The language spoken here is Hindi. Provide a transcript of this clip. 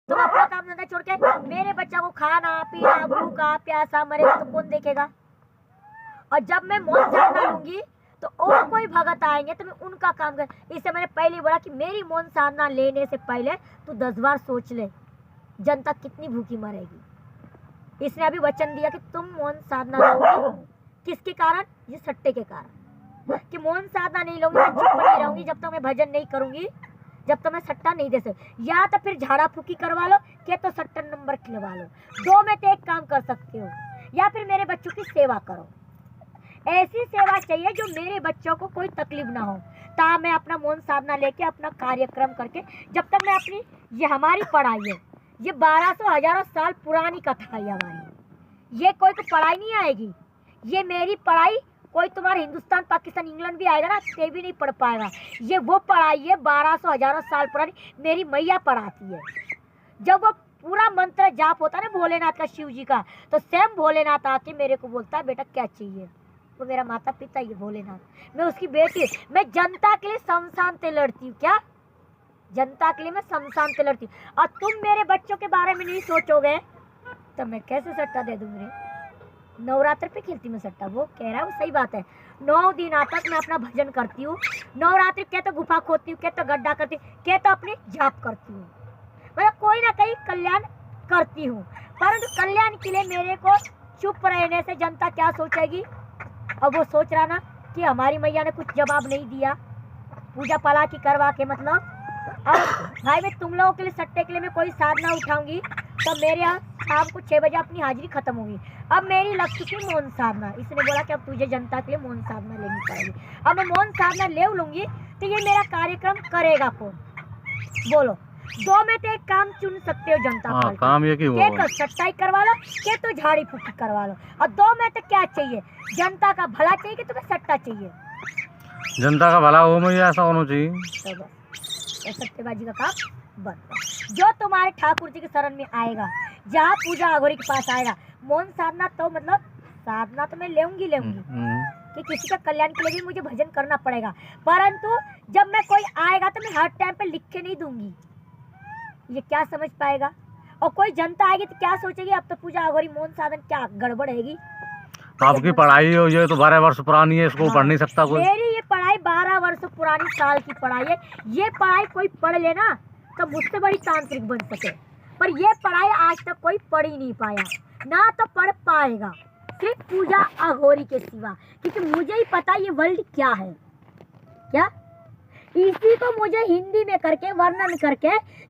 तुम अपना काम धंधा छोड़ के मेरे बच्चा को खाना पीना भूखा प्यासा मरेगा तो कौन देखेगा? और जब मैं मौन साधना लूंगी तो और कोई भगत आएंगे तो मैं उनका काम कर। इससे मैंने पहले बोला कि मेरी मौन साधना लेने से पहले तू 10 बार सोच ले जनता कितनी भूखी मरेगी। इसने अभी वचन दिया कि तुम मौन साधना लोगी। किसके कारण? ये सट्टे के कारण कि मौन साधना नहीं लूंगी, मैं चुप नहीं रहूंगी जब तक मैं भजन नहीं करूंगी, जब तक मैं सट्टा नहीं दे सकती। या तो फिर झाड़ा फूकी करवा लो के तो सट्टा नंबर खिलवा लो, दो में तो एक काम कर सकते हो। या फिर मेरे बच्चों की सेवा करो। ऐसी सेवा चाहिए जो मेरे बच्चों को कोई तकलीफ ना हो, ता मैं अपना मौन साधना लेके अपना कार्यक्रम करके जब तक मैं अपनी, ये हमारी पढ़ाई है, ये 1200 हजारों साल पुरानी कथा है हमारी। ये कोई तो पढ़ाई नहीं आएगी, ये मेरी पढ़ाई कोई तुम्हारा हिंदुस्तान पाकिस्तान इंग्लैंड भी आएगा ना ते भी नहीं पढ़ पाएगा। ये वो पढ़ाई है 1200 हजारों साल पुरानी, मेरी मैया पढ़ाती है। जब वो पूरा मंत्र जाप होता है ना भोलेनाथ का, शिव जी का, तो स्वयं भोलेनाथ आके मेरे को बोलता है बेटा क्या चाहिए। वो मेरा माता पिता ये भोलेनाथ, मैं उसकी बेटी, मैं जनता के लिए शमशान पे लड़ती हूँ। क्या? जनता के लिए मैं शमशान पे लड़ती हूँ। और तुम मेरे बच्चों के बारे में नहीं सोचोगे तो मैं कैसे सट्टा दे दूँ? मेरे नवरात्र पे खेलती मैं सट्टा, वो कह रहा है वो सही बात है। 9 दिन तक मैं अपना भजन करती हूँ, नवरात्रि क्या तो गुफा खोदती हूँ, क्या तो गड्ढा करती हूँ, क्या तो अपनी जाप करती हूँ, मतलब कोई ना कहीं कल्याण करती हूँ। परंतु कल्याण के लिए मेरे को चुप रहने से जनता क्या सोचेगी? अब वो सोच रहा ना कि हमारी मैया ने कुछ जवाब नहीं दिया पूजा पाला की करवा के, मतलब अब भाई मैं तुम लोगों के लिए सट्टे के लिए मैं कोई साधना उठाऊंगी तो मेरे यहाँ शाम को 6 बजे अपनी हाजिरी खत्म होगी। अब मेरी लग चुकी मौन साधना। इसने बोला कि अब तुझे जनता के लिए मौन साधना लेनी पड़ेगी। अब मैं मौन साधना ले लूंगी तो ये मेरा कार्यक्रम करेगा कौन? बोलो। 2 में तो एक काम चुन सकते हो जनता पाल, काम ये के तो सच्चाई करवा लो, के तो झाड़ी फूकी करवा लो। और 2 में तो क्या चाहिए? जनता का भला चाहिए कि तुम्हें सट्टा चाहिए? जनता का भला हो, मुझे ऐसा होना चाहिए। तो सट्टेबाजी का काम बंद। जो तुम्हारे ठाकुर जी के शरण में आएगा, जहाँ पूजा अघोरी के पास आएगा, मौन साधना तो मतलब साधना तो मैं लेंगी कि किसी का कल्याण के लिए भी मुझे भजन करना पड़ेगा। परंतु जब मैं कोई आएगा तो मैं हर टाइम पे लिख के नहीं दूंगी। ये क्या समझ पाएगा? और कोई जनता आएगी तो क्या सोचेगी? अब तो पूजा अघोरी मौन साधन क्या गड़बड़ हैगी? आपकी पढ़ाई हो ये तो 12 वर्ष पुरानी है, इसको पढ़ नहीं सकता कोई। मेरी ये पढ़ाई 12 वर्ष पुरानी साल की पढ़ाई है। ये पढ़ाई कोई पढ़ लेना तो मुझसे बड़ी तांत्रिक बन सके, पर ये पढ़ाई आज तक कोई पढ़ ही नहीं पाया, ना तो पढ़ पाएगा, सिर्फ पूजा अघोरी के सिवा। क्योंकि मुझे ही पता ये वर्ल्ड क्या है, क्या इसी को मुझे हिंदी में करके वर्णन करके